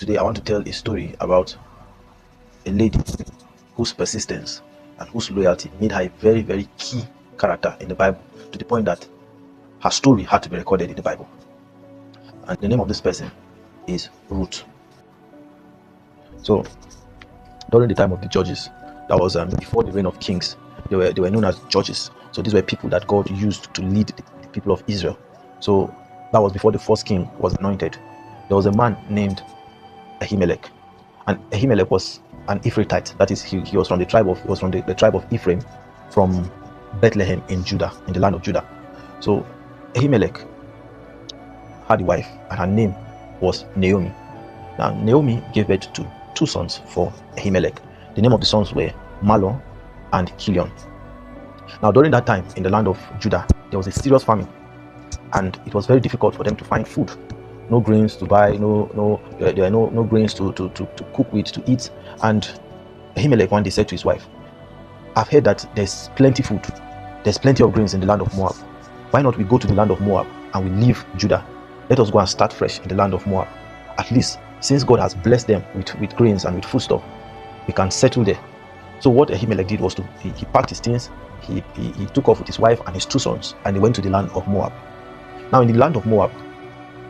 Today, I want to tell a story about a lady whose persistence and whose loyalty made her a very, very key character in the Bible, to the point that her story had to be recorded in the Bible. And the name of this person is Ruth. So, during the time of the judges, that was before the reign of kings, they were known as judges. So these were people that God used to lead the people of Israel. So that was before the first king was anointed. There was a man named Ahimelech, and Ahimelech was an Ephrathite. That is, he was from the tribe of Ephraim, from Bethlehem in Judah, in the land of Judah. So Ahimelech had a wife, and her name was Naomi. Now Naomi gave birth to two sons for Ahimelech. The name of the sons were Mahlon and Chilion. Now during that time in the land of Judah, there was a serious famine, and it was very difficult for them to find food. No grains to buy, there were no grains to cook with, to eat. And Ahimelech one day said to his wife, "I've heard that there's plenty food, there's plenty of grains in the land of Moab. Why not we go to the land of Moab and we leave Judah? Let us go and start fresh in the land of Moab. At least, since God has blessed them with grains and with foodstuff, we can settle there." So what Ahimelech did was he packed his things, he took off with his wife and his two sons, and they went to the land of Moab. Now in the land of Moab,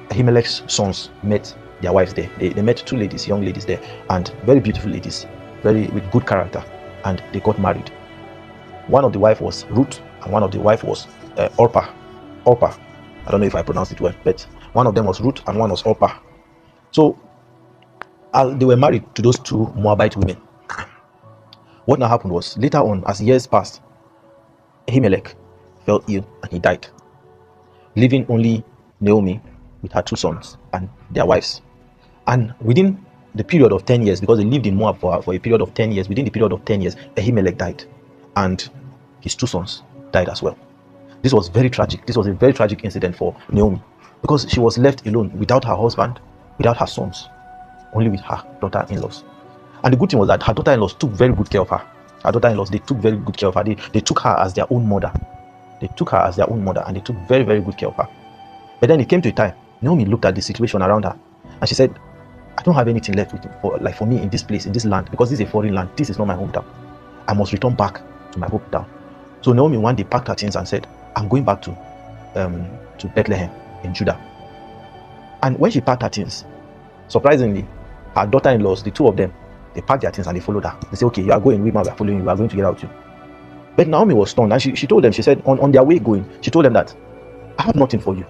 Ahimelech's sons met their wives there. They met two ladies, young ladies there, and very beautiful ladies, with good character, and they got married. One of the wife was Ruth, and one of the wife was Orpah. I don't know if I pronounced it well, but one of them was Ruth and one was Orpah. So they were married to those two Moabite women. What now happened was, later on, as years passed, Ahimelech fell ill and he died, leaving only Naomi with her two sons and their wives. And within the period of 10 years, because they lived in Moab for a period of 10 years, within the period of 10 years, Ahimelech died, and his two sons died as well. This was very tragic. This was a very tragic incident for Naomi, because she was left alone without her husband, without her sons, only with her daughter-in-laws. And the good thing was that her daughter-in-laws took very good care of her. Her daughter-in-laws, they took very good care of her. They took her as their own mother. They took her as their own mother, and they took very, very good care of her. But then it came to a time, Naomi looked at the situation around her, and she said, "I don't have anything left for me in this place, in this land, because this is a foreign land. This is not my hometown. I must return back to my hometown." So Naomi one day packed her things and said, "I'm going back to Bethlehem in Judah." And when she packed her things, surprisingly, her daughter-in-laws, the two of them, they packed their things and they followed her. They said, "Okay, you are going, we are following you, we are going together with you." But Naomi was stunned, and she told them, she said, on their way going, she told them that, "I have nothing for you.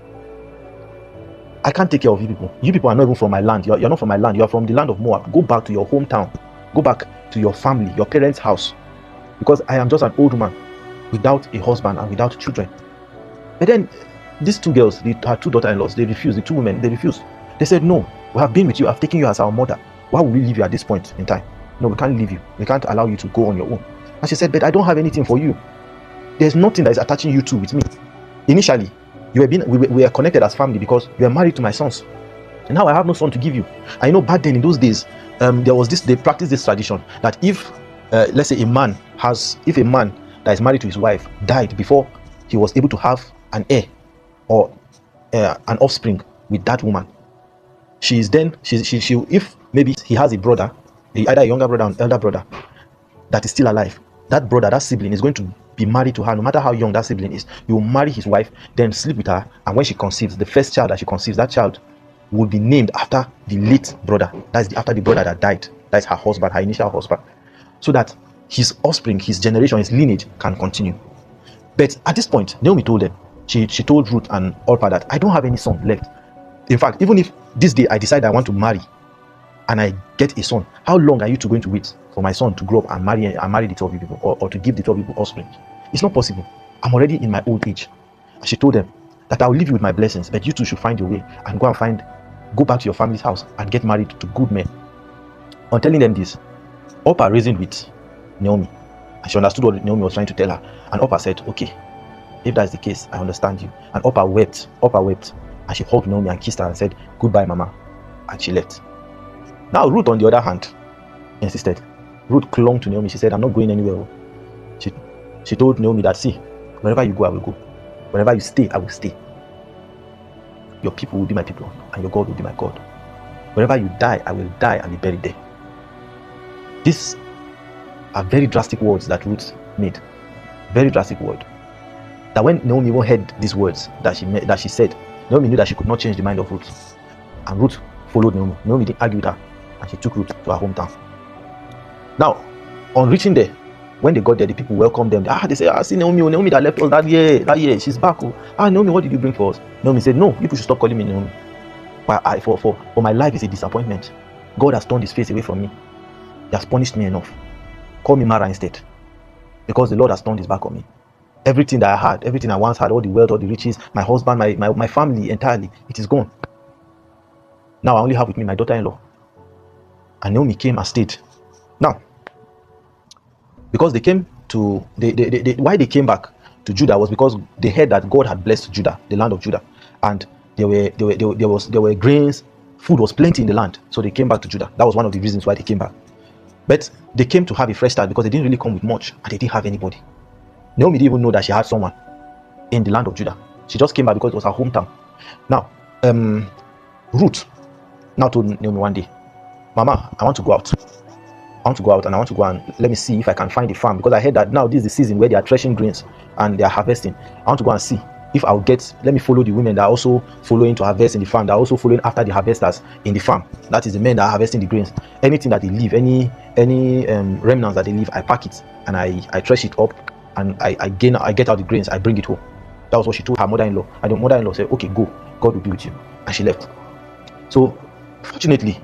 I can't take care of you people. You people are not even from my land. You're not from my land. You are from the land of Moab. Go back to your hometown. Go back to your family, your parents' house. Because I am just an old man without a husband and without children." But then these two girls, her two daughter-in-laws, they refused. The two women, they refused. They said, "No, we have been with you. I've taken you as our mother. Why would we leave you at this point in time? No, we can't leave you. We can't allow you to go on your own." And she said, "But I don't have anything for you. There's nothing that is attaching you two with me. Initially, we are connected as family because you are married to my sons. And now I have no son to give you." And back then in those days, they practiced this tradition that if, let's say, a man that is married to his wife died before he was able to have an heir or an offspring with that woman, if maybe he has a brother, either a younger brother or an elder brother that is still alive, that brother, that sibling is going to be married to her, no matter how young that sibling is. You will marry his wife, then sleep with her, and when she conceives, the first child that she conceives, that child will be named after the late brother. That's after the brother that died. That's her husband, her initial husband, so that his offspring, his generation, his lineage can continue. But at this point, Naomi told them, she told Ruth and Orpah that, "I don't have any son left. In fact, even if this day I decide I want to marry and I get a son, how long are you two going to wait for my son to grow up and marry the 12 people, or to give the 12 people offspring? It's not possible. I'm already in my old age." And she told them that, "I will leave you with my blessings, but you two should find your way and go back to your family's house and get married to good men." On telling them this, Orpah reasoned with Naomi, and she understood what Naomi was trying to tell her. And Orpah said, "Okay, if that's the case, I understand you." And Orpah wept, and she hugged Naomi and kissed her and said, "Goodbye, Mama," and she left. Now Ruth, on the other hand, insisted. Ruth clung to Naomi. She said, "I'm not going anywhere." She told Naomi that, "See, wherever you go, I will go. Wherever you stay, I will stay. Your people will be my people, and your God will be my God." Wherever you die, I will die and be buried there. These are very drastic words that Ruth made. Very drastic word. That when Naomi even heard these words that she said, Naomi knew that she could not change the mind of Ruth. And Ruth followed Naomi. Naomi didn't argue with her, and she took Ruth to her hometown. Now, on reaching there, when they got there, the people welcomed them. They said, see Naomi that left us that year, she's back. Naomi, what did you bring for us? Naomi said, no, you should stop calling me Naomi. But for my life is a disappointment. God has turned his face away from me. He has punished me enough. Call me Mara instead. Because the Lord has turned his back on me. Everything that I had, everything I once had, all the wealth, all the riches, my husband, my family entirely, it is gone. Now I only have with me my daughter-in-law. And Naomi came and stayed. Now, because they came to, why they came back to Judah was because they heard that God had blessed Judah, the land of Judah. And there were grains, food was plenty in the land. So they came back to Judah. That was one of the reasons why they came back. But they came to have a fresh start because they didn't really come with much and they didn't have anybody. Naomi didn't even know that she had someone in the land of Judah. She just came back because it was her hometown. Now, Ruth now told Naomi one day, Mama, I want to go out. I want to go out and I want to go and let me see if I can find a farm, because I heard that now this is the season where they are threshing grains and they are harvesting. I want to go and see if I'll let me follow the women that are also following to harvest in the farm, that are also following after the harvesters in the farm. That is the men that are harvesting the grains. Anything that they leave, any remnants that they leave, I pack it and I thresh it up and I get out the grains, I bring it home. That was what she told her mother-in-law. And the mother-in-law said, okay, go, God will be with you. And she left. So fortunately,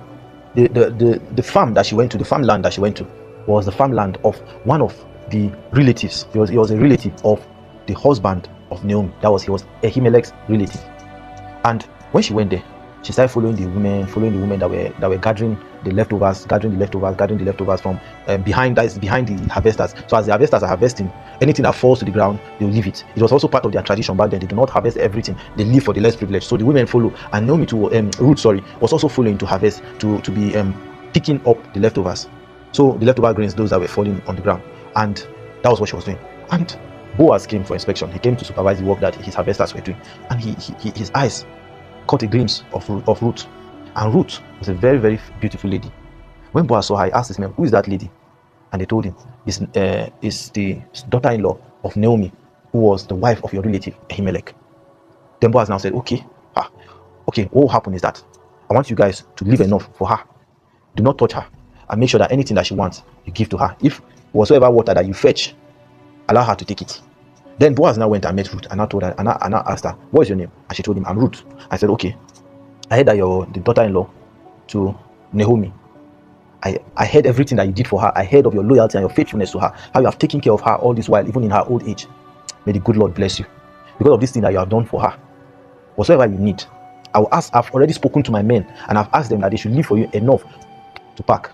the farm that she went to, the farmland that she went to, was the farmland of one of the relatives. He was a relative of the husband of Naomi. He was Ahimelech's relative. And when she went there, she started following the women that were gathering the leftovers from behind the harvesters. So as the harvesters are harvesting, anything that falls to the ground, they'll leave it. It was also part of their tradition back then. They do not harvest everything. They leave for the less privileged. So the women follow, and Naomi Ruth was also following to harvest, to be picking up the leftovers. So the leftover grains, those that were falling on the ground, and that was what she was doing. And Boaz came for inspection. He came to supervise the work that his harvesters were doing, and his eyes caught a glimpse of Ruth. And Ruth was a very, very beautiful lady. When Boaz saw her, he asked his men, who is that lady? And they told him, it's the daughter-in-law of Naomi, who was the wife of your relative Ahimelech. Then Boaz now said, okay, what will happen is that I want you guys to leave enough for her. Do not touch her, and make sure that anything that she wants, you give to her. If whatsoever water that you fetch, allow her to take it. Then Boaz now went and met Ruth, and I told her, and I asked her, what is your name? And she told him, I'm Ruth. I said, okay, I heard that you're the daughter-in-law to Naomi. I heard everything that you did for her. I heard of your loyalty and your faithfulness to her, how you have taken care of her all this while, even in her old age. May the good Lord bless you. Because of this thing that you have done for her, whatsoever you need, I've already spoken to my men, and I've asked them that they should leave for you enough to pack,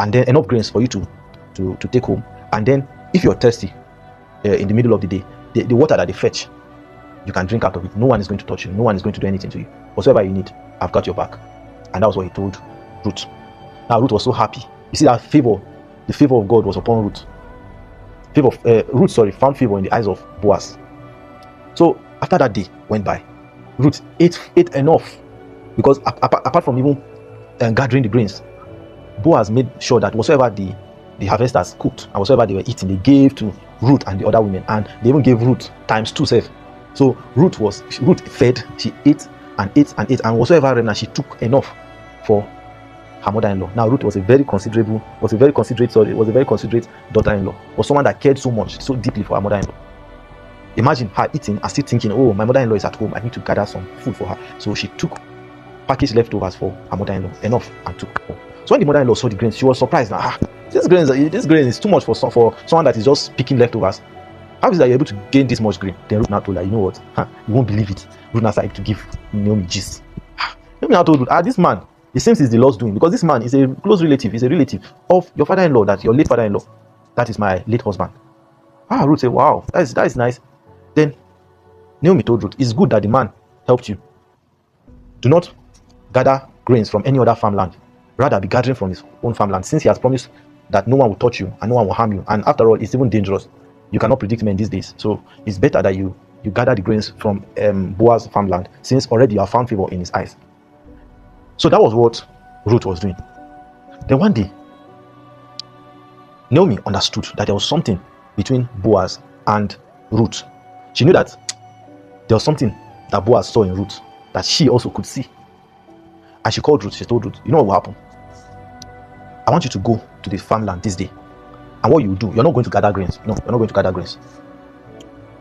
and then enough grains for you to take home. And then if you're thirsty in the middle of the day, the water that they fetch, you can drink out of it. No one is going to touch you. No one is going to do anything to you. Whatsoever you need, I've got your back. And that was what he told Ruth. Now Ruth was so happy. You see that favor, the favor of God was upon Ruth. Ruth found favor in the eyes of Boaz. So after that day went by, Ruth ate enough, because apart from even gathering the grains, Boaz made sure that whatsoever the harvesters cooked and whatsoever they were eating, they gave to Ruth and the other women, and they even gave Ruth times 2 self. So Ruth fed, she ate and ate and ate, and whatsoever remnant, she took enough for her mother-in-law. Now Ruth was a very considerate daughter-in-law, was someone that cared so much, so deeply for her mother-in-law. Imagine her eating and still thinking, oh, my mother-in-law is at home, I need to gather some food for her. So she took packaged leftovers for her mother-in-law, enough, and took home. So when the mother-in-law saw the grains, she was surprised. This grain is too much for someone that is just picking leftovers. How is it that you're able to gain this much grain? Then Ruth now told her, you know what? You won't believe it. Ruth now started to give Naomi gist. Naomi now told Ruth, this man, it seems it's the Lord's doing, because this man is a close relative, is a relative of your father-in-law, that your late father-in-law. That is my late husband. Ruth said, wow, that is nice. Then Naomi told Ruth, it's good that the man helped you. Do not gather grains from any other farmland. Rather be gathering from his own farmland, since he has promised that no one will touch you and no one will harm you. And after all, it's even dangerous. You cannot predict men these days. So it's better that you gather the grains from Boaz's farmland, since already you have found favor in his eyes. So that was what Ruth was doing. Then one day, Naomi understood that there was something between Boaz and Ruth. She knew that there was something that Boaz saw in Ruth that she also could see. And she called Ruth. She told Ruth, you know what will happen? I want you to go to the farmland this day. And what you do, you're not going to gather grains. No, you're not going to gather grains.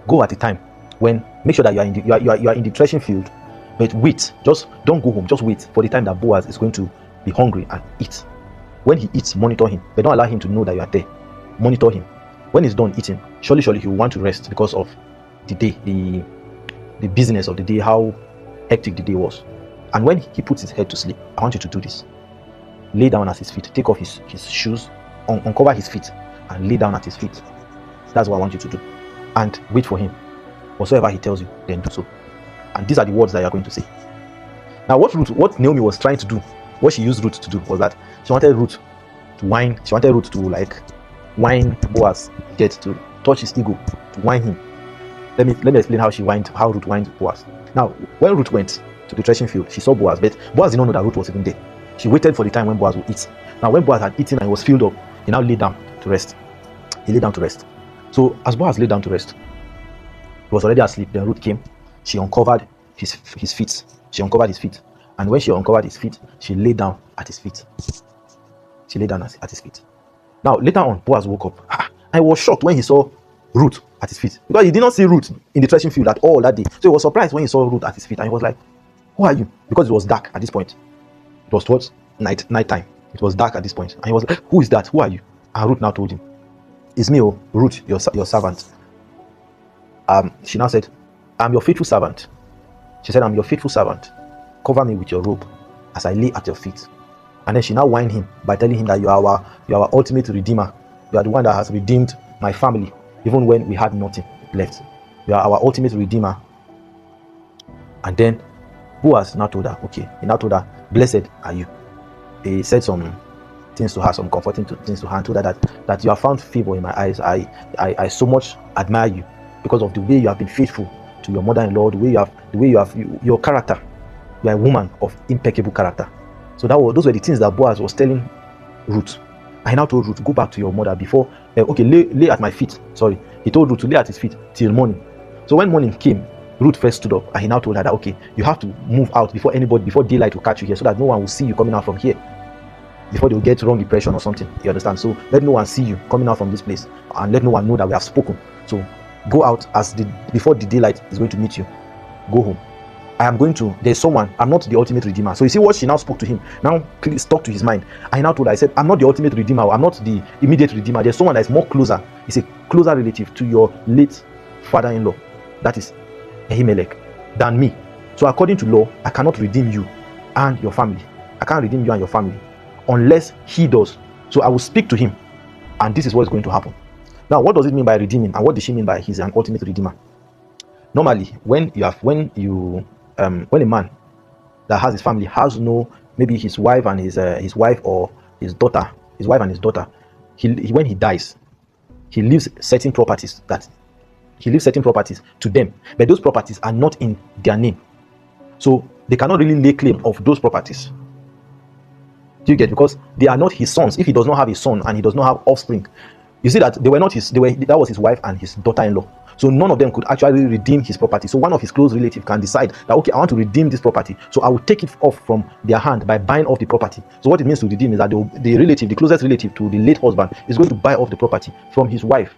Go at the time when, make sure that you are in the threshing field, but wait. Just don't go home. Just wait for the time that Boaz is going to be hungry and eat. When he eats, monitor him, but don't allow him to know that you are there. Monitor him. When he's done eating, surely he will want to rest because of the day, the business of the day, how hectic the day was. And when he puts his head to sleep, I want you to do this. Lay down at his feet. Take off his shoes, uncover his feet, and lay down at his feet. That's what I want you to do. And wait for him. Whatsoever he tells you, then do so. And these are the words that you are going to say. Now, what Naomi was trying to do, what she used Ruth to do, was that she wanted Ruth to whine. She wanted Ruth to whine Boaz, to touch his ego, to whine him. Let me explain how Ruth whined Boaz. Now, when Ruth went to the threshing field, she saw Boaz, but Boaz did not know that Ruth was even there. She waited for the time when Boaz would eat. Now, when Boaz had eaten and he was filled up, he now lay down to rest. He lay down to rest. So, as Boaz lay down to rest, he was already asleep. Then Ruth came. She uncovered his feet. She uncovered his feet. And when she uncovered his feet, she lay down at his feet. She lay down at his feet. Now, later on, Boaz woke up. I was shocked when he saw Ruth at his feet, because he did not see Ruth in the threshing field at all that day. So he was surprised when he saw Ruth at his feet, and he was like, who are you? Because it was dark at this point. It was towards night time. It was dark at this point. And he was like, who is that? Who are you? And Ruth now told him, it's me, Ruth, your servant. She now said, I'm your faithful servant. She said, I'm your faithful servant. Cover me with your robe as I lay at your feet. And then she now whined him by telling him that you are our ultimate redeemer. You are the one that has redeemed my family, even when we had nothing left. You are our ultimate redeemer. And then Boaz now told her, okay, he now told her, blessed are you. He said some things to her, some comforting things to her, and told her that you have found favor in my eyes. I so much admire you because of the way you have been faithful to your mother-in-law, the way you have your character. You are a woman of impeccable character. So those were the things that Boaz was telling Ruth. I now told Ruth, go back to your mother before, lay at my feet. Sorry, he told Ruth to lay at his feet till morning. So when morning came, Ruth first stood up, and he now told her that, okay, you have to move out before daylight will catch you here, so that no one will see you coming out from here, before they will get wrong impression or something. You understand? So let no one see you coming out from this place, and let no one know that we have spoken. So go out before the daylight is going to meet you. Go home. There's someone, I'm not the ultimate redeemer. So you see what she now spoke to him, now stuck to his mind. I now told her, I said, I'm not the ultimate redeemer, I'm not the immediate redeemer. There's someone that is more closer. It's a closer relative to your late father-in-law, that is Ahimelech, than me. So according to law, I cannot redeem you and your family. I can't redeem you and your family unless he does. So I will speak to him, and this is what is going to happen. Now, what does it mean by redeeming, and what does she mean by he's an ultimate redeemer? Normally, when a man that has his family has maybe his wife and his wife or his daughter, when he dies, he leaves certain properties to them, but those properties are not in their name, so they cannot really lay claim of those properties. Do you get? Because they are not his sons. If he does not have a son and he does not have offspring, you see that that was his wife and his daughter-in-law. So none of them could actually redeem his property. So one of his close relatives can decide that, okay, I want to redeem this property, so I will take it off from their hand by buying off the property. So what it means to redeem is that the closest relative to the late husband is going to buy off the property from his wife.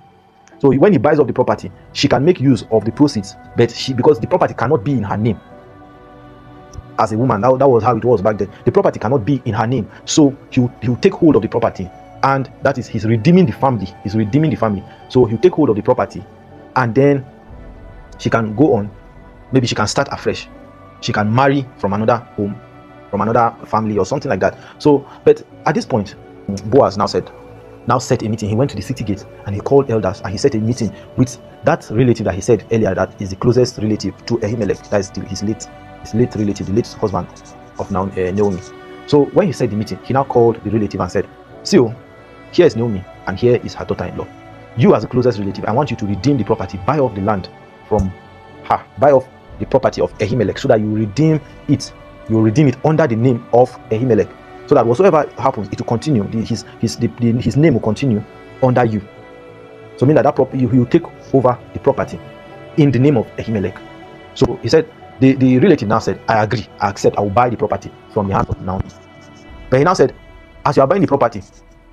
So when he buys off the property, she can make use of the proceeds, but because the property cannot be in her name as a woman, that was how it was back then. The property cannot be in her name, so he'll take hold of the property, and that is he's redeeming the family. So he'll take hold of the property, and then she can go on. Maybe she can start afresh. She can marry from another home, from another family or something like that. So, but at this point, Boaz now set a meeting. He went to the city gate and he called elders, and he set a meeting with that relative that he said earlier that is the closest relative to Ahimelech. That is his late relative, the late husband of Naomi. So when he said the meeting, he now called the relative and said, see, here is Naomi and here is her daughter-in-law. You as the closest relative, I want you to redeem the property, buy off the land from her, buy off the property of Ahimelech, so that you redeem it You will redeem it under the name of Ahimelech, so that whatsoever happens, it will continue. His name will continue under you. So mean that property, he will take over the property in the name of Ahimelech. So he said, the relative now said, I agree, I accept, I will buy the property from the hands of Naomi. But he now said, as you are buying the property,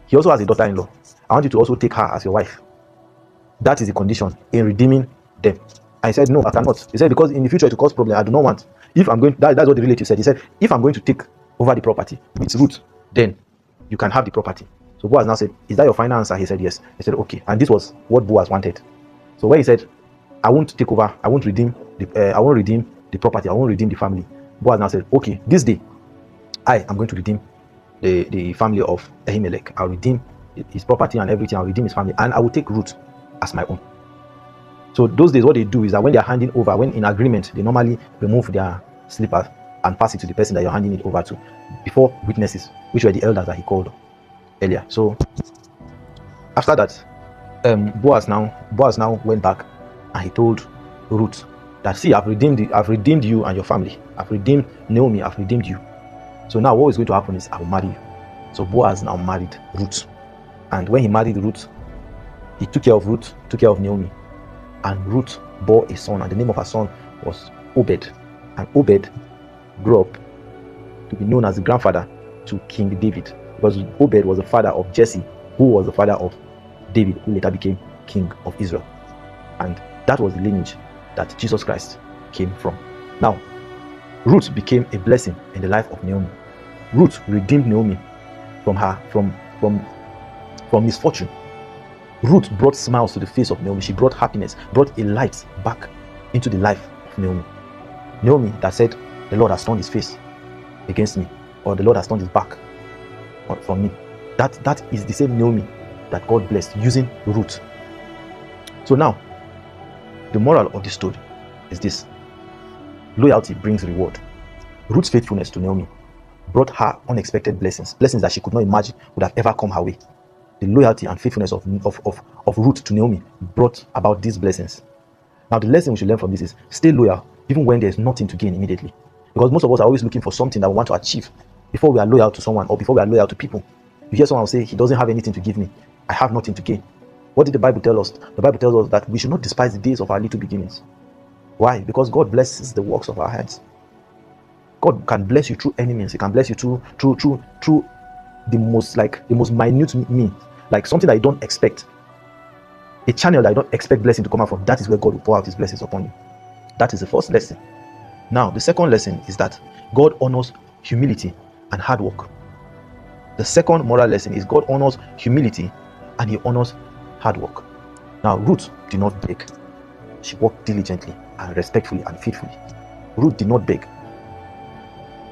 he also has a daughter-in-law. I want you to also take her as your wife. That is the condition in redeeming them. I said, no, I cannot. He said, because in the future it will cause problem. I do not want. If I'm going, that's what the relative said. He said, if I'm going to take over the property with Ruth, then you can have the property. So Boaz now said, is that your final answer? He said, yes. He said, okay. And this was what Boaz wanted. So when he said, I won't take over, I won't redeem the property, I won't redeem the family, Boaz now said, okay, this day I am going to redeem the family of Ahimelech. I'll redeem his property and everything. I'll redeem his family, and I will take Ruth as my own. So those days, what they do is that when they are handing over, when in agreement, they normally remove their slippers and pass it to the person that you're handing it over to before witnesses, which were the elders that he called earlier. So after that, Boaz now went back and he told Ruth that, see, I've redeemed you and your family. I've redeemed Naomi. I've redeemed you. So now what is going to happen is I will marry you. So Boaz now married Ruth, and when he married Ruth, he took care of Ruth, took care of Naomi, and Ruth bore a son, and the name of her son was Obed. And Obed grew up to be known as the grandfather to King David, because Obed was the father of Jesse, who was the father of David, who later became king of Israel. And that was the lineage that Jesus Christ came from. Now, Ruth became a blessing in the life of Naomi. Ruth redeemed Naomi from misfortune. Ruth brought smiles to the face of Naomi. She brought happiness, brought a light back into the life of Naomi. Naomi that said, the Lord has turned his face against me, or the Lord has turned his back from me. That is the same Naomi that God blessed using Ruth. So now, the moral of this story is this: loyalty brings reward. Ruth's faithfulness to Naomi brought her unexpected blessings that she could not imagine would have ever come her way. The loyalty and faithfulness of Ruth to Naomi brought about these blessings. Now, the lesson we should learn from this is stay loyal even when there's nothing to gain immediately. Because most of us are always looking for something that we want to achieve before we are loyal to someone, or before we are loyal to people. You hear someone say, he doesn't have anything to give me, I have nothing to gain. What did the Bible tell us? The Bible tells us that we should not despise the days of our little beginnings. Why? Because God blesses the works of our hands. God can bless you through any means. He can bless you through the most minute means, like something that you don't expect, a channel that you don't expect blessing to come out from. That is where God will pour out his blessings upon you. That is the first lesson. Now, the second lesson is that God honors humility and hard work. The second moral lesson is God honors humility and he honors hard work. Now, Ruth did not beg. She worked diligently and respectfully and faithfully. Ruth did not beg.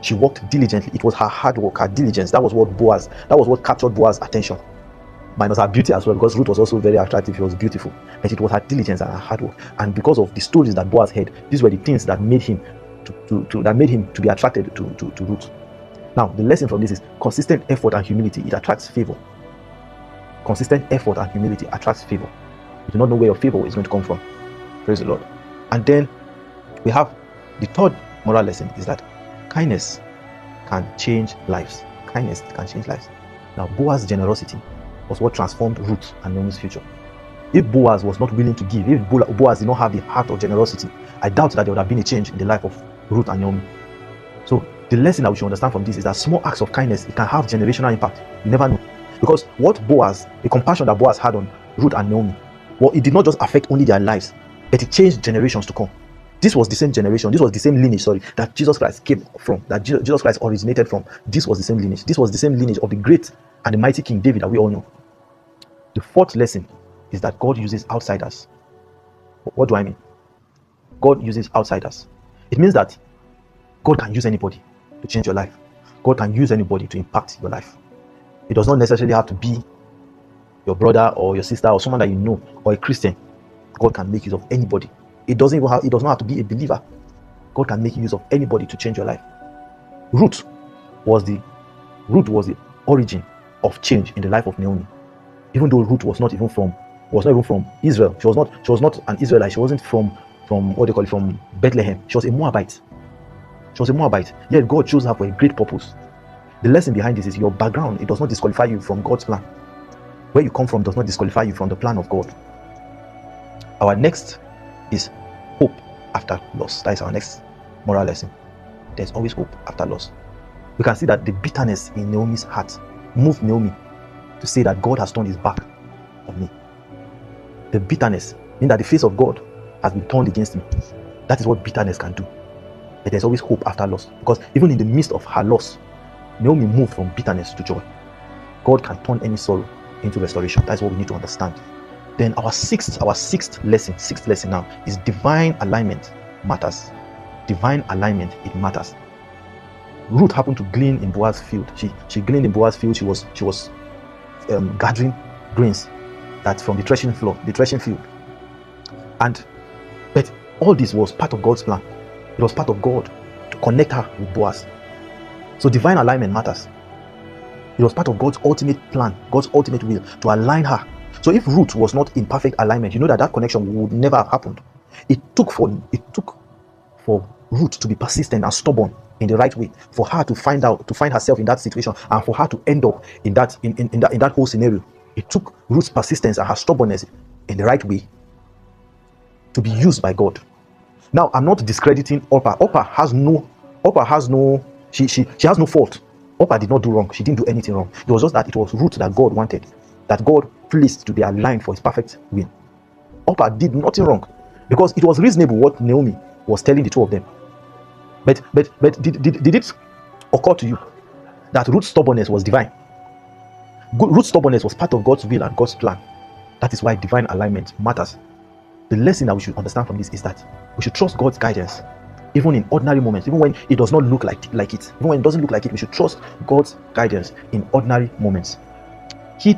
She worked diligently. It was her hard work, her diligence. That was what captured Boaz's attention. Minus her beauty as well, because Ruth was also very attractive. She was beautiful. But it was her diligence and her hard work. And because of the stories that Boaz heard, these were the things that made him to be attracted to Ruth. Now, the lesson from this is consistent effort and humility. It attracts favor. Consistent effort and humility attracts favor. You do not know where your favor is going to come from. Praise the Lord. And then we have the third moral lesson is that kindness can change lives. Kindness can change lives. Now, Boaz's generosity was what transformed Ruth and Naomi's future. If Boaz was not willing to give, if Boaz did not have the heart of generosity, I doubt that there would have been a change in the life of Ruth and Naomi. So the lesson that we should understand from this is that small acts of kindness, it can have generational impact. You never know. Because the compassion that Boaz had on Ruth and Naomi, well, it did not just affect only their lives, but it changed generations to come. This was the same generation, this was the same lineage, that Jesus Christ came from, that Jesus Christ originated from. This was the same lineage. This was the same lineage of the great and the mighty King David that we all know. The fourth lesson is that God uses outsiders. What do I mean? God uses outsiders. It means that God can use anybody to change your life. God can use anybody to impact your life. It does not necessarily have to be your brother or your sister or someone that you know or a Christian. God can make use of anybody. It does not have to be a believer. God can make use of anybody to change your life. Ruth was the origin of change in the life of Naomi. Even though Ruth was not even from Israel. She was not an Israelite. She wasn't from Bethlehem. She was a Moabite. She was a Moabite, yet God chose her for a great purpose. The lesson behind this is your background, it does not disqualify you from God's plan. Where you come from does not disqualify you from the plan of God. Our next is hope after loss. That is our next moral lesson. There's always hope after loss. We can see that the bitterness in Naomi's heart moved Naomi to say that God has turned his back on me. The bitterness means that the face of God has been turned against me. That is what bitterness can do. But there's always hope after loss, because even in the midst of her loss, Naomi moved from bitterness to joy. God can turn any sorrow into restoration. That's what we need to understand. Then our sixth lesson now is divine alignment matters. Divine alignment, it matters. Ruth happened to glean in Boaz's field. She gleaned in Boaz's field. She was gathering grains that from the threshing field. But all this was part of God's plan. It was part of God to connect her with Boaz. So divine alignment matters. It was part of God's ultimate plan, God's ultimate will to align her. So if Ruth was not in perfect alignment, you know that connection would never have happened. It took for Ruth to be persistent and stubborn in the right way, for her to find herself in that situation, and for her to end up in that whole scenario. It took Ruth's persistence and her stubbornness in the right way to be used by God. Now, I'm not discrediting Orpah. Orpah has no fault. Orpah did not do wrong. She didn't do anything wrong. It was just that it was Ruth that God wanted, that God placed to be aligned for his perfect will. Orpah did nothing wrong, because it was reasonable what Naomi was telling the two of them. But did it occur to you that Ruth's stubbornness was divine? Ruth's stubbornness was part of God's will and God's plan. That is why divine alignment matters. The lesson that we should understand from this is that we should trust God's guidance, even in ordinary moments, even when it does not look like it. Even when it doesn't look like it, we should trust God's guidance in ordinary moments. Our key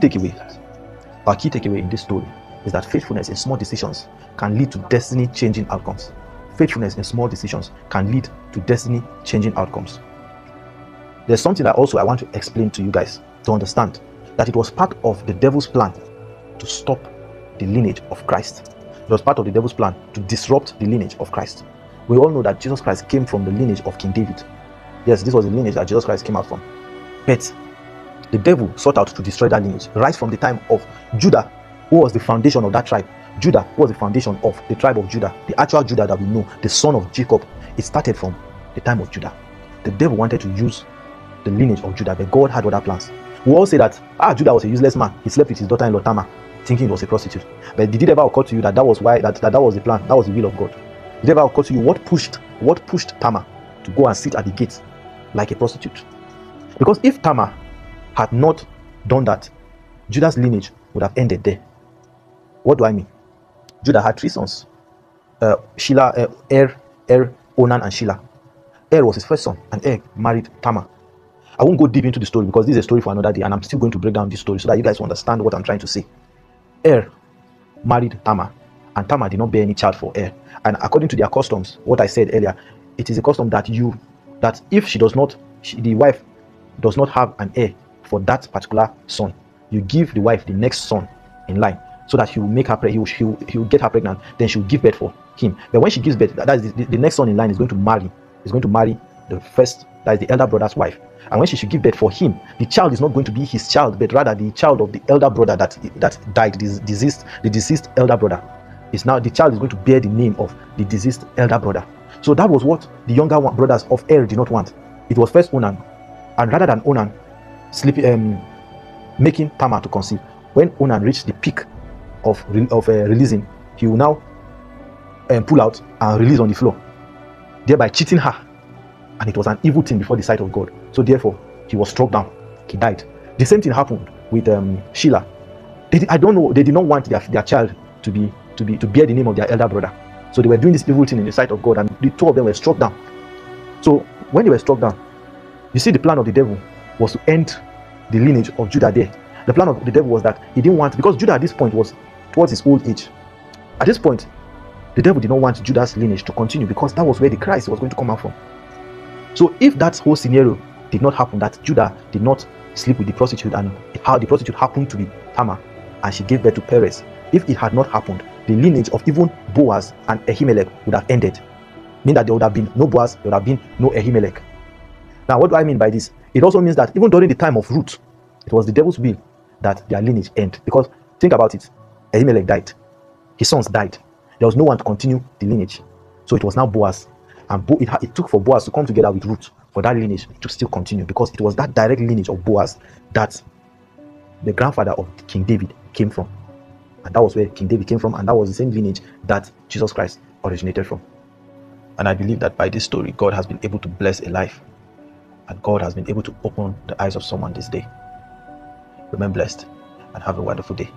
takeaway in this story is that faithfulness in small decisions can lead to destiny-changing outcomes. Faithfulness in small decisions can lead to destiny-changing outcomes. There's something that also I want to explain to you guys to understand, that it was part of the devil's plan to stop the lineage of Christ. It was part of the devil's plan to disrupt the lineage of Christ. We all know that Jesus Christ came from the lineage of King David. Yes, this was the lineage that Jesus Christ came out from. But the devil sought out to destroy that lineage right from the time of Judah, who was the foundation of that tribe. Judah was the foundation of the tribe of Judah, the actual Judah that we know, the son of Jacob. It started from the time of Judah. The devil wanted to use the lineage of Judah, but God had other plans. We all say that Judah was a useless man. He slept with his daughter-in-law Tamar, thinking it was a prostitute. But did it ever occur to you that was why that was the plan? That was the will of God. Did it ever occur to you what pushed Tamar to go and sit at the gates like a prostitute? Because if Tamar had not done that, Judah's lineage would have ended there. What do I mean? Judah had three sons: Shelah, Onan, and Shelah. Was his first son, and married Tamar. I won't go deep into the story because this is a story for another day, and I'm still going to break down this story so that you guys understand what I'm trying to say. Married Tamar, and Tamar did not bear any child for And according to their customs, what I said earlier, it is a custom that if the wife does not have an heir for that particular son, you give the wife the next son in line, so that he will make her he will get her pregnant, then she will give birth for him. But when she gives birth, that is the next son in line is going to marry the first, that is the elder brother's wife. And when she should give birth for him, the child is not going to be his child, but rather the child of the elder brother that died, the deceased elder brother. The child is going to bear the name of the deceased elder brother. So that was what the younger brothers of did not want. It was first Onan, and rather than Onan making Tamar to conceive, when Onan reached the peak of releasing, he will now pull out and release on the floor, thereby cheating her. And it was an evil thing before the sight of God. So therefore, he was struck down. He died. The same thing happened with Shelah. They did not want their child to bear the name of their elder brother. So they were doing this evil thing in the sight of God, and the two of them were struck down. So when they were struck down, you see, the plan of the devil was to end the lineage of Judah there. The plan of the devil was that he didn't want, because Judah at this point was towards his old age. At this point, the devil did not want Judah's lineage to continue, because that was where the Christ was going to come out from. So if that whole scenario did not happen, that Judah did not sleep with the prostitute, and how the prostitute happened to be Tamar, and she gave birth to Perez, if it had not happened, the lineage of even Boaz and Ahimelech would have ended. meaning that there would have been no Boaz, there would have been no Ahimelech. Now, what do I mean by this? It also means that even during the time of Ruth, it was the devil's will that their lineage end. Because think about it, Ahimelech died, his sons died, there was no one to continue the lineage. So it was now Boaz, and it took for Boaz to come together with Ruth for that lineage to still continue, because it was that direct lineage of Boaz that the grandfather of King David came from, and that was where King David came from, and that was the same lineage that Jesus Christ originated from. And I believe that by this story, God has been able to bless a life, and God has been able to open the eyes of someone this day. Remain blessed and have a wonderful day.